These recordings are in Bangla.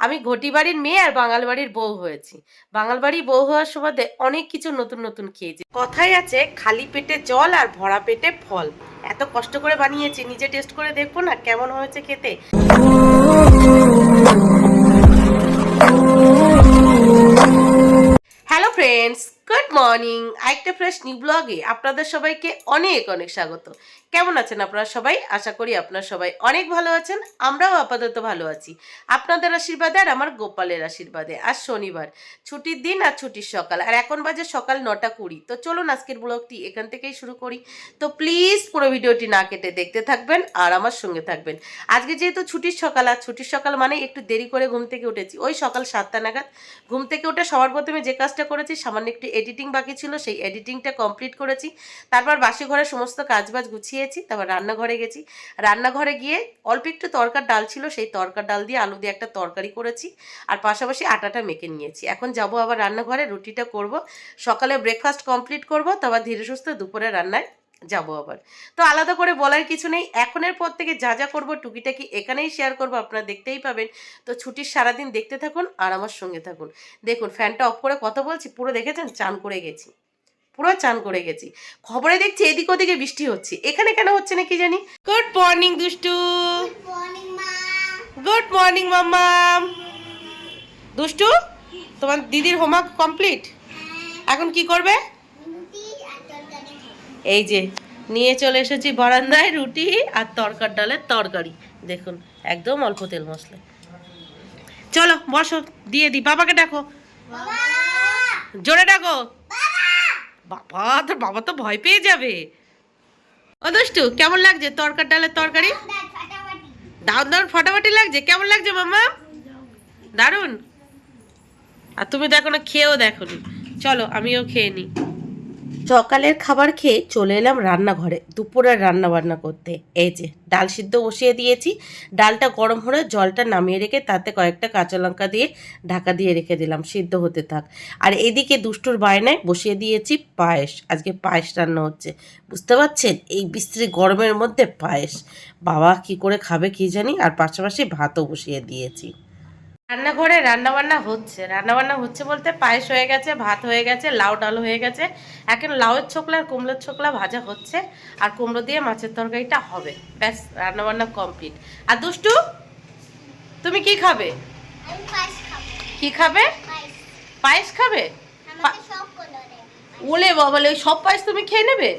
আমি ঘটি বাড়ির মেয়ে আর বাঙাল বাড়ির বউ হয়েছি। বাঙাল বাড়ির বউ হওয়ার সুবাদে অনেক কিছু নতুন নতুন খেয়েছি। কথাই আছে খালি পেটে জল আর ভরা পেটে ফল। এত কষ্ট করে বানিয়েছি, নিজে টেস্ট করে দেখবো না কেমন হয়েছে খেতে। Hello friends, good morning. আরেকটা ফ্রেশ নিউ ব্লগে আপনাদের সবাইকে অনেক অনেক স্বাগত। কেমন আছেন আপনারা সবাই? আশা করি আপনারা সবাই অনেক ভালো আছেন। আমরাও আপাতত ভালো আছি আপনাদের আশীর্বাদে আর আমার গোপালের আশীর্বাদে। আজ শনিবার, ছুটির দিন আর ছুটির সকাল, আর এখন বাজে সকাল 9:20। তো চলুন আজকের ব্লগটি এখান থেকেই শুরু করি। তো প্লিজ পুরো ভিডিওটি না কেটে দেখতে থাকবেন আর আমার সঙ্গে থাকবেন। আজকে যেহেতু ছুটির সকাল, আর ছুটির সকাল মানে একটু দেরি করে ঘুম থেকে উঠেছি, ওই সকাল 7টা নাগাদ। ঘুম থেকে উঠে সবার প্রথমে যে কাজটা করেছি, সামান্য একটু এডিটিং বাকি ছিল, সেই এডিটিংটা কমপ্লিট করেছি। তারপর বাসি ঘরে সমস্ত কাজবাজ গুছিয়েছি, তারপর রান্নাঘরে গেছি। রান্নাঘরে গিয়ে অল্প একটু তরকার ডাল ছিল, সেই তরকার ডাল দিয়ে আলু দিয়ে একটা তরকারি করেছি, আর পাশাপাশি আটাটা মেখে নিয়েছি। এখন যাব আবার রান্নাঘরে, রুটিটা করব, সকালে ব্রেকফাস্ট কমপ্লিট করব, তারপর ধীরে সুস্থে দুপুরে রান্নায় যাব আবার। তো আলাদা করে বলার কিছু নেই, এখনের পর থেকে যা যা করবো টুকিটাকি এখানেই শেয়ার করবো, আপনারা দেখতেই পাবেন। তো ছুটির সারাদিন দেখতে থাকুন আর আমার সঙ্গে থাকুন। দেখুন ফ্যানটা অফ করে কথা বলছি, পুরো দেখেছেন চান করে গেছি, পুরো চান করে গেছি। খবরে দেখছি এদিক ওদিকে বৃষ্টি হচ্ছে, এখানে কেন হচ্ছে না কি জানি। গুড মর্নিং দুষ্টু। গুড মর্নিং মাম্মাম। দুষ্টু, তোমার দিদির হোমওয়ার্ক কমপ্লিট? এখন কি করবে? এই যে নিয়ে চলে এসেছি বারান্দায় রুটি আর তরকার ডালের তরকারি। দেখুন একদম অল্প তেল মশলা। চলো বসো, দিয়ে দি। বাবাকে ডাকো, জোরে ডাকো। বাবা, তোর বাবা তো ভয় পেয়ে যাবে। ও দুষ্টু, কেমন লাগছে তরকার ডালের তরকারি? দারুণ দারুণ ফাটাফাটি লাগছে। কেমন লাগছে মাম্মা? দারুণ। আর তুমি দেখো না, খেয়েও দেখো নি। চলো আমিও খেয়ে নিই। সকালের খাবার খেয়ে চলে এলাম রান্নাঘরে দুপুরের রান্না বান্না করতে। এই যে ডাল সিদ্ধ বসিয়ে দিয়েছি, ডালটা গরম হলে জলটা নামিয়ে রেখে তাতে কয়েকটা কাঁচা লঙ্কা দিয়ে ঢাকা দিয়ে রেখে দিলাম, সিদ্ধ হতে থাক। আর এদিকে দুষ্টুর বায়নায় বসিয়ে দিয়েছি পায়েস। আজকে পায়েস রান্না হচ্ছে, বুঝতে পারছেন, এই বিশ্রী গরমের মধ্যে পায়েস বাবা কি করে খাবে কি জানি। আর পাশাপাশি ভাতও বসিয়ে দিয়েছি। রান্নাঘরে রান্নাবান্না হচ্ছে বলতে পায়েস হয়ে গেছে, ভাত হয়ে গেছে, লাউ ডাল হয়ে গেছে। এখন লাউয়ের ছোকলা আর কুমড়োর ছোকলা ভাজা হচ্ছে, আর কুমড়ো দিয়ে মাছের তরকারিটা হবে। ব্যাস, রান্নাবান্না কমপ্লিট। আর দুষ্টু, তুমি কি খাবে? কি খাবে? পায়েস খাবে? ওলে বাবালে, ওই সব পায়েস তুমি খেয়ে নেবে?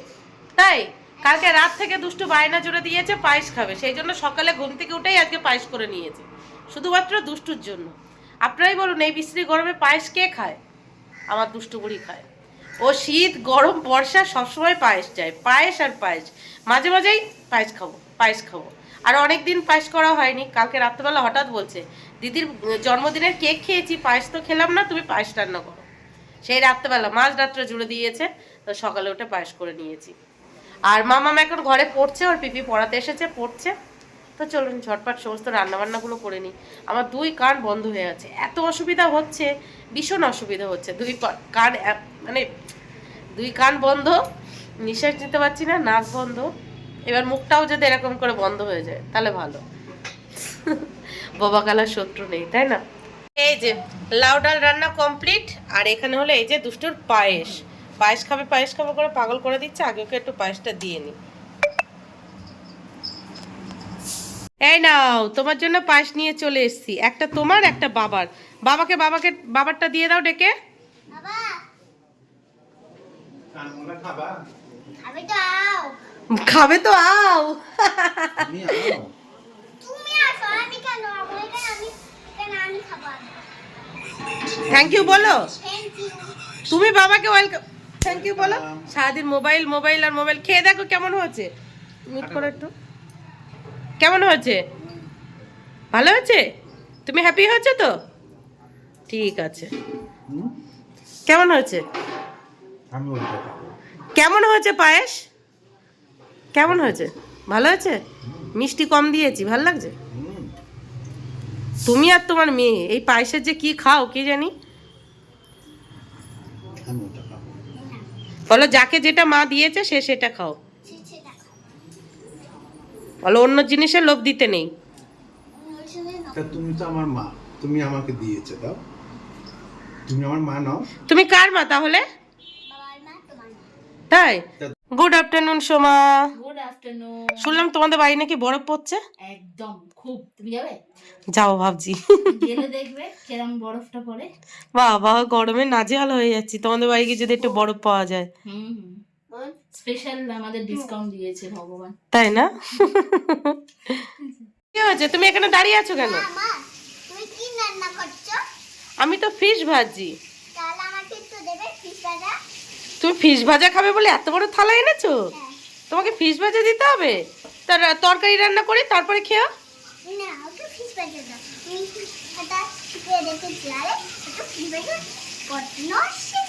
তাই কালকে রাত থেকে দুষ্টু বায়না জুড়ে দিয়েছে পায়েস খাবে, সেই জন্য সকালে ঘুম থেকে উঠেই আজকে পায়েস করে নিয়েছে, শুধুমাত্র দুষ্টুর জন্য। আপনারাই বলুন, এই বিশ্রী গরমে পায়েস কে খায়? আমার দুষ্টু বুড়ি খায়। ও শীত গরম বর্ষা সবসময় পায়েস চায়, পায়েস আর পায়েস। মাঝে মাঝেই পায়েস খাবো, পায়েস খাবো। আর অনেক দিন পায়েস করা হয়নি, কালকে রাত্রেবেলা হঠাৎ বলছে দিদির জন্মদিনের কেক খেয়েছি, পায়েস তো খেলাম না, তুমি পায়েস রান্না করো। সেই রাত্রেবেলা মাঝ রাত্রে জুড়ে দিয়েছে, তো সকালে উঠে পায়েস করে নিয়েছি। আর মামাম এখন ঘরে পড়ছে, ওর পিপি পড়াতে এসেছে, পড়ছে। তো চলুন ঝটপট সমস্ত রান্নাবান্নাগুলো করে নিই। আমার দুই কান বন্ধ হয়ে আছে, এত অসুবিধা হচ্ছে, ভীষণ অসুবিধা হচ্ছে। কান মানে দুই কান বন্ধ, নিঃশ্বাস নিতে পারছি না, নাক বন্ধ। এবার মুখটাও যদি এরকম করে বন্ধ হয়ে যায় তাহলে ভালো। বাবা কালার শত্রু নেই, তাই না? এই যে লাউ ডাল রান্না কমপ্লিট, আর এখানে হলো এই যে দুষ্টুর পায়েস। পায়েস খাবে পায়েস খাবে করে পাগল করে দিচ্ছে, আগে ওকে একটু পায়েসটা দিয়ে নি। এই নাও, তোমার জন্য পায়েস নিয়ে চলে এসেছি, একটা তোমার একটা বাবার। বাবাকে বাবারটা দিয়ে দাও ডেকে। খাবে তো আও। থ্যাংক ইউ বলো, তুমি বাবাকে ওয়েলকাম থ্যাংক ইউ বলো। সারাদিন মোবাইল মোবাইল আর মোবাইল। খেয়ে দেখো কেমন হয়েছে, মিট করো একটু। কেমন হয়েছে? ভালো হয়েছে? তুমি হ্যাপি হয়েছে তো? ঠিক আছে। কেমন হয়েছে? কেমন হয়েছে পায়েস? কেমন হয়েছে? ভালো হয়েছে? মিষ্টি কম দিয়েছি, ভালো লাগছে? তুমি আর তোমার মেয়ে এই পায়েসের যে কি খাও কি জানি। বলো যাকে যেটা মা দিয়েছে সে সেটা খাও, বলো অন্য জিনিসের লোভ দিতে নেই। তুমি তো আমার মা, তুমি আমাকে দিয়েছো, দাও। তুমি আমার মা নাও। তুমি কার মা তাহলে? তাই? Good afternoon Soma. Good afternoon. শুনলাম তোমাদের বাড়ি নাকি বরফ পড়ছে। একদম খুব। তুমি যাবে? যাবো ভাবছি। গেলে দেখবে কেরম বরফটা পড়ে। বাবা গরমে নাজেহাল হয়ে যাচ্ছি, তোমাদের বাড়ি গিয়ে যদি একটু বরফ পাওয়া যায়। স্পেশাল আমাদের ডিসকাউন্ট দিয়েছে ভগবান। তাই না? কি হয়েছে, তুমি এখানে দাঁড়িয়ে আছো কেন? তুমি কি রান্না করছো? আমি তো ফিশ ভাজি। তাহলে আমাকে একটু দেবে ফিশ ভাজা? তুমি ফিশ ভাজা খাবে বলে এত বড় থালা এনেছো? হ্যাঁ। তোমাকে ফিশ ভাজা দিতে হবে? তার তরকারি রান্না করে তারপরে খেও। না, ওকে ফিশ ভাজা দাও। তুমি এটা শিখে রেখেছি, আরে একটু ফিশ ভাজা করতে নসে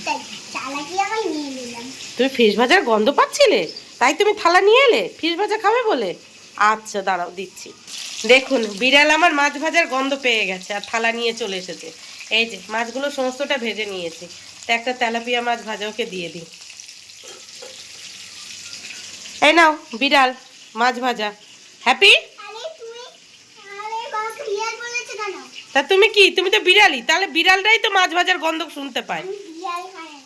তাই চালাকি আমি নিয়ে নিলাম। তুমি ফিশ ভাজার গন্ধ পাচ্ছিলে তাই তুমি থালা নিয়ে এলে ফিশ ভাজা খাবে বলে? আচ্ছা দাঁড়াও দিচ্ছি। দেখুন বিড়াল আমার মাছ ভাজার গন্ধ পেয়ে গেছে আর থালা নিয়ে চলে এসেছে। এই যে মাছগুলো সমস্তটা ভেজে নিয়েছি, তো একটা তেলাপিয়া মাছ ভাজা ওকে দিয়ে দিই। এই নাও বিড়াল মাছ ভাজা। হ্যাপি? আরে তুমি আরে বাবা ক্লিয়ার বলেছে কেন? তা তুমি কি, তুমি তো বিড়ালই, তাহলে বিড়ালটাই তো মাছ ভাজার গন্ধ শুনতে পায়। আমি বিড়াল খাই না।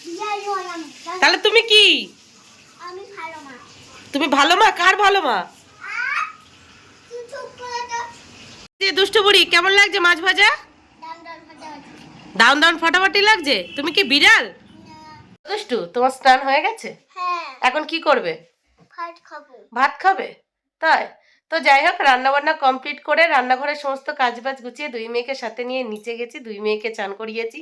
বিড়াল নয় আমি। তাহলে তুমি কি? আমি ভালো মা। তুমি ভালো মা? কার ভালো মা? তুই চুপ করে তো। যে দুষ্টু বুড়ি, কেমন লাগছে মাছ ভাজা? দাম দাম ভাজা হচ্ছে। দাউন দাউন ফাটাফাটি লাগছে। তুমি কি বিড়াল? না। দুষ্টু তোমার স্নান হয়ে গেছে? হ্যাঁ, এখন কি করবে? ভাত খাবো। ভাত খাবে? তাই তো যাই হোক, রান্না বান্না কমপ্লিট করে রান্নাঘরের সমস্ত কাজবাজ গুছিয়ে দুই মেয়েকে সাথে নিয়ে নিচে গেছি, দুই মেয়েকে চান করিয়েছি।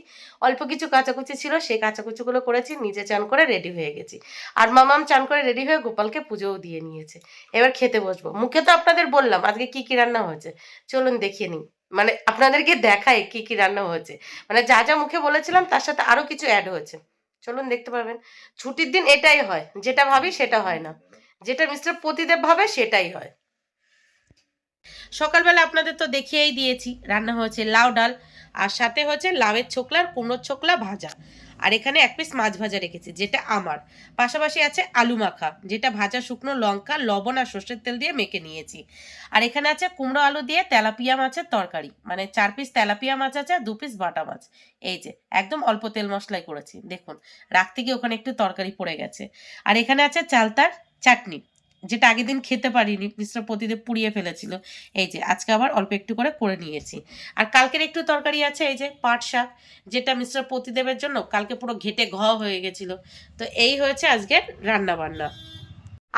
অল্প কিছু কাচাকুচি ছিল সেই কাচাকুচিগুলো করেছি, নিজে চান করে রেডি হয়ে গেছি। আর মামাম চান করে রেডি হয়ে গোপালকে পুজোও দিয়ে নিয়েছে। এবার খেতে বসবো। মুখে তো আপনাদের বললাম আজকে কি কি রান্না হয়েছে, চলুন দেখিয়ে নিই, মানে আপনাদেরকে দেখাই কি কি রান্না হয়েছে। মানে যা যা মুখে বলেছিলাম তার সাথে আরো কিছু অ্যাড হয়েছে, চলুন দেখতে পাবেন। ছুটির দিন এটাই হয়, যেটা ভাবি সেটা হয় না, যেটা মিস্টার প্রতিদেব ভাবে সেটাই হয়। সকালবেলা আপনাদের তো দেখিয়েই দিয়েছি, রান্না হয়েছে লাউ ডাল, আর সাথে হয়েছে লাউয়ের ছোকলা, কুমড়োর ছোকলা ভাজা, আর এখানে এক পিস মাছ ভাজা রেখেছি যেটা আমার। পাশাপাশি আছে আলু মাখা, যেটা ভাজা শুকনো লঙ্কা লবণ আর সর্ষের তেল দিয়ে মেখে নিয়েছি। আর এখানে আছে কুমড়ো আলু দিয়ে তেলাপিয়া মাছের তরকারি, মানে 4 পিস তেলাপিয়া মাছ আছে আর 2 পিস বাটা মাছ। এই যে একদম অল্প তেল মশলাই করেছি, দেখুন রাখতে গিয়ে ওখানে একটু তরকারি পড়ে গেছে। আর এখানে আছে চালতার চাটনি, যেটা আগের দিন খেতে পারিনি, মিস্টার প্রতিদেব পুড়িয়ে ফেলেছিল। এই যে আজকে আবার অল্প একটু করে নিয়েছি। আর কালকের একটু তরকারি আছে, এই যে পাট শাক, যেটা মিস্টার প্রতিদেবের জন্য কালকে পুরো ঘেটে হয়ে গেছিল। তো এই হয়েছে আজকে রান্না বান্না।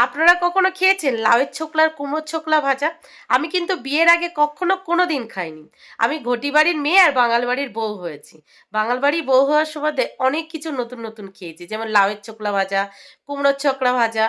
আপনারা কখনো খেয়েছেন লাউয়ের ছোকলার কুমড়োর ছোকলা ভাজা? আমি কিন্তু বিয়ের আগে কখনো কোনো দিন খাইনি। আমি ঘটি বাড়ির মেয়ে আর বাঙাল বাড়ির বউ হয়েছি। বাঙাল বাড়ির বউ হওয়ার সুবাদে অনেক কিছু নতুন নতুন খেয়েছি, যেমন লাউয়ের ছোকলা ভাজা, কুমড়োর ছোকলা ভাজা,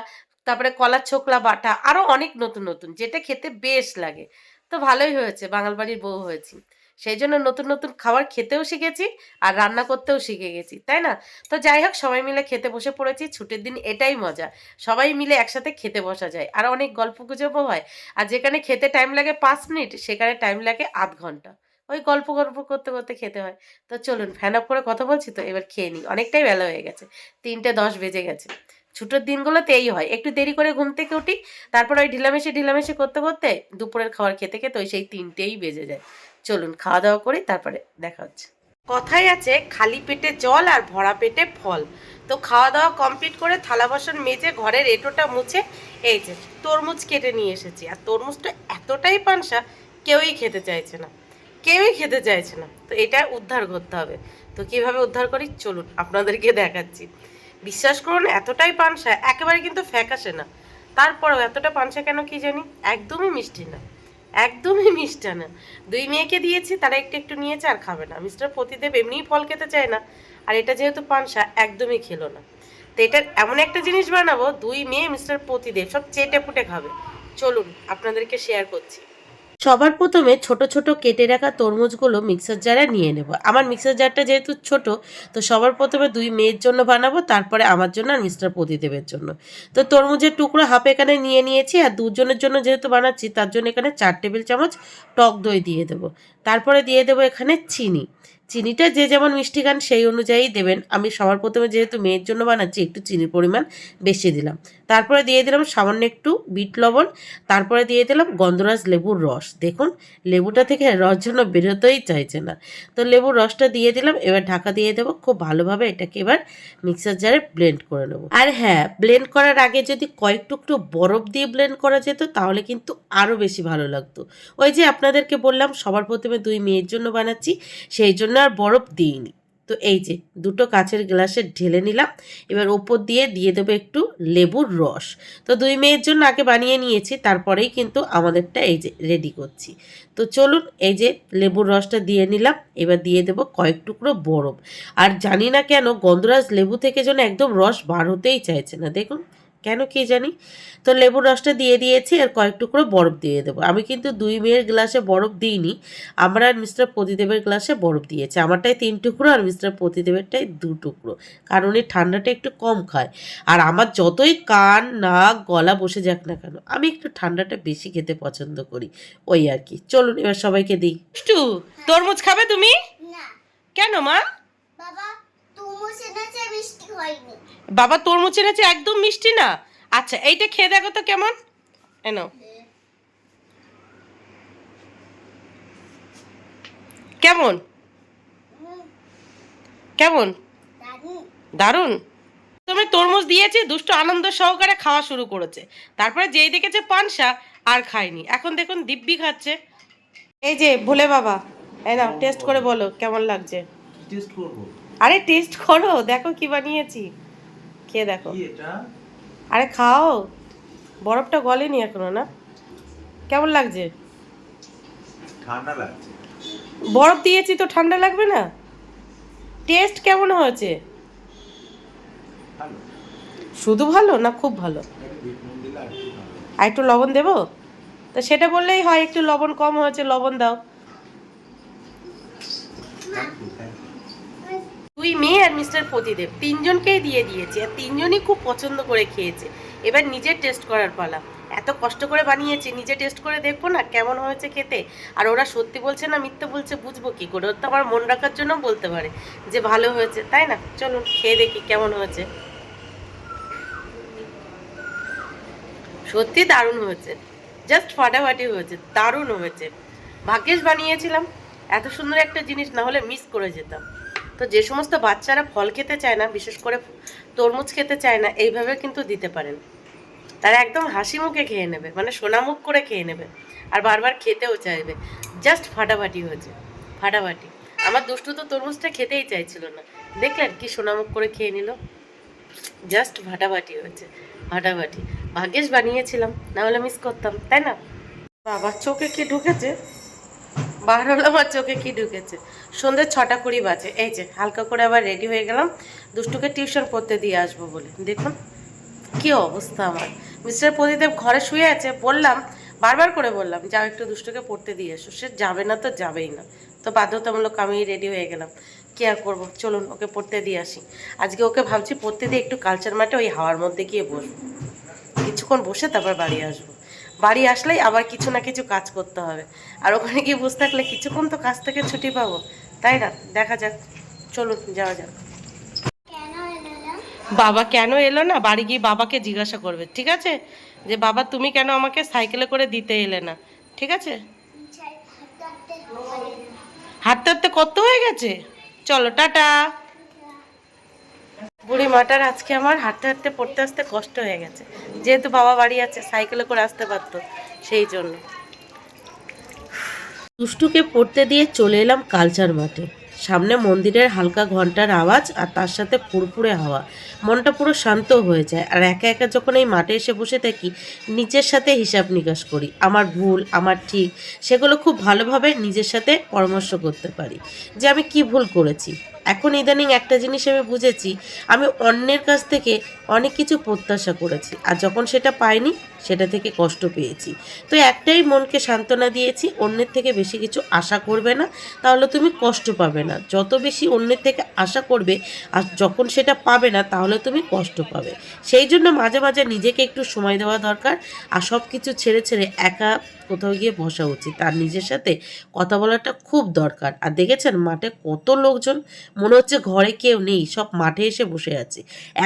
তারপরে কলার ছোকলা বাটা, আরো অনেক নতুন নতুন, যেটা খেতে বেশ লাগে। তো ভালোই হয়েছে, বাঙাল বাড়ির বউ হয়েছি সেই জন্য নতুন নতুন খাবার খেতেও শিখেছি আর রান্না করতেও শিখে গেছি, তাই না? তো যাই হোক, সবাই মিলে খেতে বসে পড়েছি। ছুটির দিন এটাই মজা, সবাই মিলে একসাথে খেতে বসা যায় আর অনেক গল্প গুজবও হয়। আর যেখানে খেতে টাইম লাগে 5 মিনিট, সেখানে টাইম লাগে আধ ঘন্টা। ওই গল্প গল্প করতে করতে খেতে হয়। তো চলুন, ফ্যান অফ করে কথা বলছি তো এবার খেয়ে নিই, অনেকটাই বেলা হয়ে গেছে, 3:10 বেজে গেছে। ছুটোর দিনগুলোতে এই হয়, একটু দেরি করে ঘুম থেকে উঠি, তারপর ওই ঢিলামেশি করতে করতে দুপুরের খাবার খেতে খেতে ওই সেই 3টেই বেজে যায়। চলুন খাওয়া দাওয়া করি, তারপরে দেখা হচ্ছে। কথাই আছে খালি পেটে জল আর ভরা পেটে ফল। তো খাওয়া দাওয়া কমপ্লিট করে থালা বাসন মেজে ঘরের এঁটোটা মুছে এই যে তরমুজ কেটে নিয়ে এসেছি। আর তরমুজটা এতটাই পানসা, কেউই খেতে চাইছে না, কেউই খেতে চাইছে না। তো এটা উদ্ধার করতে হবে। তো কিভাবে উদ্ধার করি চলুন আপনাদেরকে দেখাচ্ছি। বিশ্বাস করুন এতটাই পানসা, একেবারে কিন্তু ফ্যাকাসে না, তারপরেও এতটা পানসা কেন কি জানি, একদমই মিষ্টি না, একদমই মিষ্টি না। দুই মেয়েকে দিয়েছি, তারা একটু একটু নিয়েছে আর খাবে না। মিস্টার প্রতিদেব এমনিই ফল খেতে চায় না, আর এটা যেহেতু পানসা একদমই খেলো না। তো এটার এমন একটা জিনিস বানাবো, দুই মেয়ে মিস্টার প্রতিদেব সব চেটে পুটে খাবে। চলুন আপনাদেরকে শেয়ার করছি। সবার প্রথমে ছোট ছোট কেটে রাখা তরমুজগুলো মিক্সার জারে নিয়ে নেব। আমার মিক্সার জারটা যেহেতু ছোট, তো সবার প্রথমে দুই মেয়ের জন্য বানাবো, তারপরে আমার জন্য আর মিস্টার প্রদীপের জন্য। তো তরমুজের টুকরো হাফ এখানে নিয়ে নিয়েছি, আর দুজনের জন্য যেহেতু বানাচ্ছি তার জন্য এখানে 4 টেবিল চামচ টক দই দিয়ে দেবো। তারপরে দিয়ে দেবো এখানে চিনি। চিনিটা যে যেমন মিষ্টি খান সেই অনুযায়ী দেবেন। আমি সবার প্রথমে যেহেতু মেয়ের জন্য বানাচ্ছি একটু চিনির পরিমাণ বেশি দিলাম। তারপরে দিয়ে দিলাম সামান্য একটু বিট লবণ, তারপরে দিয়ে দিলাম গন্ধরাজ লেবুর রস। দেখুন লেবুটা থেকে রস যেন বেরোতেই চাইছে না, তো লেবুর রসটা দিয়ে দিলাম। এবার ঢাকা দিয়ে দেবো, খুব ভালোভাবে এটাকে এবার মিক্সার জারে ব্লেন্ড করে নেবো। আর হ্যাঁ, ব্লেন্ড করার আগে যদি কয়েক টুকরো বরফ দিয়ে ব্লেন্ড করা যেত তাহলে কিন্তু আরও বেশি ভালো লাগতো। ওই যে আপনাদেরকে বললাম সবার প্রথমে 2 মেয়ের জন্য বানাচ্ছি, সেই জন্য আর বরফ দিইনি। তো এই যে দুটো কাচের গ্লাসে ঢেলে নিলাম। এবার ওপর দিয়ে দেবো একটু লেবুর রস। তো 2 মেয়ের জন্য আগে বানিয়ে নিয়েছি, তারপরেই কিন্তু আমাদেরটা এই যে রেডি করছি। তো চলুন, এই যে লেবুর রসটা দিয়ে নিলাম। এবার দিয়ে দেবো কয়েক টুকরো বরফ। আর জানি না কেন গন্ধরাজ লেবু থেকে যেন একদম রস বার হতেই চাইছে না, দেখুন কেন কি জানি। তো লেবুর রসটা দিয়ে দিয়েছি, আর কয়েক টুকরো বরফ দিয়ে দেবো। আমি কিন্তু 2 মেয়ের গ্লাসে বরফ দিইনি, আমরা আর মিস্টার প্রতিদেবের গ্লাসে বরফ দিয়েছি। আমারটাই 3 টুকরো আর মিস্টার প্রতিদেবেরটাই 2 টুকরো, কারণ এই ঠান্ডাটা একটু কম খায়। আর আমার যতই কান নাক গলা বসে যাক না কেন, আমি একটু ঠান্ডাটা বেশি খেতে পছন্দ করি, ওই আর কি। চলুন এবার সবাইকে দিই। একটু তরমুজ খাবে তুমি? না কেন মা? বাবা, তরমুজ এনেছে মিষ্টি হয়নি। বাবা তরমুজ এনেছে একদম মিষ্টি না। আচ্ছা এইটা খেয়ে দেখো তো কেমন। এনো, কেমন কেমন? দারুণ। তুমি তরমুজ দিয়েছি, দুষ্ট আনন্দ সহকারে খাওয়া শুরু করেছে। তারপরে যেই দেখেছে পানসা আর খায়নি, এখন দেখুন দিব্যি খাচ্ছে। এই যে ভোলে বাবা, এই নাও টেস্ট করে বলো কেমন লাগছে। টেস্ট করব। আরে টেস্ট করো, দেখো কি বানিয়েছি, খেয়ে দেখো। কি এটা? আরে খাও, বরফটা গলেনি এখনো না। কেমন লাগছে? ঠান্ডা লাগছে। বরফ দিয়েছি তো ঠান্ডা লাগবে না? টেস্ট কেমন হয়েছে? ভালো। শুধু ভালো না খুব ভালো? একটু বিট নুন দিলে আর একটু ভালো। আর একটু লবণ দেবো? তো সেটা বললেই হয়, একটু লবণ কম হয়েছে, লবণ দাও। Thank you, thank you. 2 মেয়ে আর মিস্টার প্রতিদেব, 3 জনকেই দিয়ে দিয়েছি, আর 3 জনই খুব পছন্দ করে খেয়েছে। এবার নিজের টেস্ট করার পালা। এত কষ্ট করে বানিয়েছি, নিজে টেস্ট করে দেখবো না কেমন হয়েছে খেতে। আর ওরা সত্যি বলছে না মিথ্যে বলছে বুঝবো কি করে? ওরা তো আমার মন রাখার জন্য বলতে পারে যে ভালো হয়েছে, তাই না? চলুন খেয়ে দেখি কেমন হয়েছে। সত্যি দারুণ হয়েছে, জাস্ট ফাটাফাটি হয়েছে, দারুণ হয়েছে। ভাগ্যেশ বানিয়েছিলাম, এত সুন্দর একটা জিনিস না হলে মিস করে যেতাম। তো যে সমস্ত বাচ্চারা ফল খেতে চায় না, বিশেষ করে তরমুজ খেতে চায় না, এইভাবে কিন্তু দিতে পারেন। তারা একদম হাসি মুখে খেয়ে নেবে, মানে সোনামুখ করে খেয়ে নেবে, আর বারবার খেতেও চাইবে। জাস্ট ফাটাফাটি হয়েছে, ফাটাফাটি। আমার দুষ্টু তো তরমুজটা খেতেই চাইছিল না, দেখলেন কি সোনামুখ করে খেয়ে নিল। জাস্ট ফাটাফাটি হয়েছে, ফাটাফাটি। ভাগ্যেশ বানিয়েছিলাম, না হলে মিস করতাম, তাই না? বাবার চোখে কি ঢুকেছে, বার হলো আমার চোখে কি ঢুকেছে। সন্ধ্যে 6:20 বাজে। এই যে হালকা করে আবার রেডি হয়ে গেলাম দুষ্টুকে টিউশন পড়তে দিয়ে আসবো বলে। দেখুন কি অবস্থা আমার। মিস্টার প্রদীপ ঘরে শুয়ে আছে, বললাম বারবার করে বললাম যাও একটু দুষ্টুকে পড়তে দিয়ে এসো, সে যাবে না তো যাবেই না। তো বাধ্যতামূলক আমি রেডি হয়ে গেলাম, কি আর করবো, চলুন ওকে পড়তে দিয়ে আসি। আজকে ওকে ভাবছি পড়তে দিয়ে একটু কালচার মাঠে ওই হাওয়ার মধ্যে গিয়ে বসবো, কিছুক্ষণ বসে তারপর বাড়ি আসবো। বাড়ি আসলেই আবার কিছু না কিছু কাজ করতে হবে, আর ওখানে গিয়ে বসে থাকলে কিছুক্ষণ তো কাজ থেকে ছুটি পাবো, তাই না? দেখা যাক, চলুন যাওয়া যাক। কেন এলো না? বাবা কেন এলো না, বাড়ি গিয়ে বাবাকে জিজ্ঞাসা করবে, ঠিক আছে? যে বাবা তুমি কেন আমাকে সাইকেলে করে দিতে এলে না, ঠিক আছে? হাঁটতে পারে না। হাঁটতে হাঁটতে কত হয়ে গেছে, চলো টাটা। বুড়ি মাটার আজকে আমার হাঁটতে হাঁটতে পড়তে আসতে কষ্ট হয়ে গেছে, যেহেতু বাবা বাড়ি আছে সাইকেলে করে আসতে পারতো, সেই জন্য। দুষ্টুকে পড়তে দিয়ে চলে এলাম কালচার মাঠে। সামনে মন্দিরের হালকা ঘন্টার আওয়াজ আর তার সাথে ফুরফুরে হাওয়া, মনটা পুরো শান্ত হয়ে যায়। আর একা একা যখন এই মাঠে এসে বসে থাকি, নিজের সাথে হিসাব নিকাশ করি, আমার ভুল আমার ঠিক সেগুলো খুব ভালোভাবে নিজের সাথে পরামর্শ করতে পারি যে আমি কি ভুল করেছি, এখন ইদানিং একটা জিনিস আমি বুঝেছি, আমি অন্যের কাছ থেকে অনেক কিছু প্রত্যাশা করেছি, আর যখন সেটা পাইনি সেটা থেকে কষ্ট পেয়েছি। তো একটাই মনকে সান্ত্বনা দিয়েছি, অন্যের থেকে বেশি কিছু আশা করবে না, তাহলে তুমি কষ্ট পাবে না। যত বেশি অন্যের থেকে আশা করবে আর যখন সেটা পাবে না তাহলে তুমি কষ্ট পাবে। সেই জন্য মাঝে মাঝে নিজেকে একটু সময় দেওয়া দরকার, আর সব কিছু ছেড়ে ছেড়ে একা কোথাও গিয়ে বসা উচিত, আর নিজের সাথে কথা বলাটা খুব দরকার। আর দেখেছেন মাঠে কত লোকজন, মনে হচ্ছে ঘরে কেউ নেই, সব মাঠে এসে বসে আছে।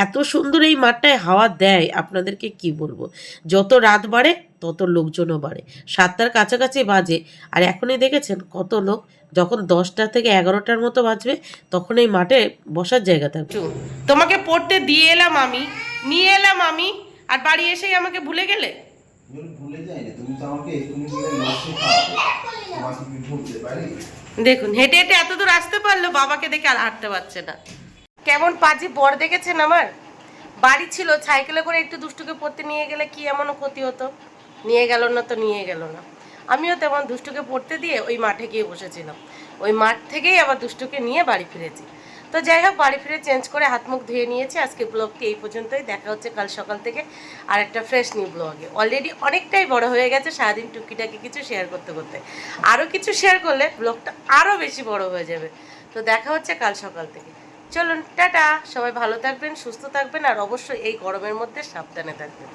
এত সুন্দর এই মাঠটায় হাওয়া দেয়, আপনাদেরকে কি বলবো। যত রাত বাড়ে তত লোকজনও বাড়ে। 7টার কাছাকাছি বাজে, আর এখনই দেখেছেন কত লোক। যখন 10টা থেকে 11টার মতো বাজবে তখন এই মাঠে বসার জায়গা থাকবে। তোমাকে পড়তে দিয়ে এলাম আমি, নিয়ে এলাম আমি, আর বাড়ি এসেই আমাকে ভুলে গেলে। ভুলে যাই না, তুমি তো আমাকে এক্ষুনি বলে লস্যি খাওয়াবে, তোমাকে কি ভুলতে পারি? দেখুন হেঁটে হেঁটে এত দূর আসতে পারলো, বাবাকে দেখে আর হাঁটতে পারছে না। কেমন পাজি বর দেখেছেন আমার। বাড়ি ছিল, সাইকেলে করে একটু দুষ্টুকে পড়তে নিয়ে গেলে কি এমনও ক্ষতি হতো। নিয়ে গেল না তো নিয়ে গেল না। আমিও তেমন দুষ্টুকে পড়তে দিয়ে ওই মাঠে গিয়ে বসেছিলাম। ওই মাঠ থেকেই আবার দুষ্টুকে নিয়ে বাড়ি ফিরেছি। তো যাই হোক, বাড়ি ফিরে চেঞ্জ করে হাত মুখ ধুয়ে নিয়েছি। আজকে ব্লগটি এই পর্যন্তই, দেখা হচ্ছে কাল সকাল থেকে আর একটা ফ্রেশ নিউ ব্লগে। অলরেডি অনেকটাই বড় হয়ে গেছে, সারাদিন টুকিটাকি কিছু শেয়ার করতে করতে। আরও কিছু শেয়ার করলে ব্লগটা আরও বেশি বড় হয়ে যাবে। তো দেখা হচ্ছে কাল সকাল থেকে। চলুন টাটা, সবাই ভালো থাকবেন, সুস্থ থাকবেন, আর অবশ্যই এই গরমের মধ্যে সাবধানে থাকবেন।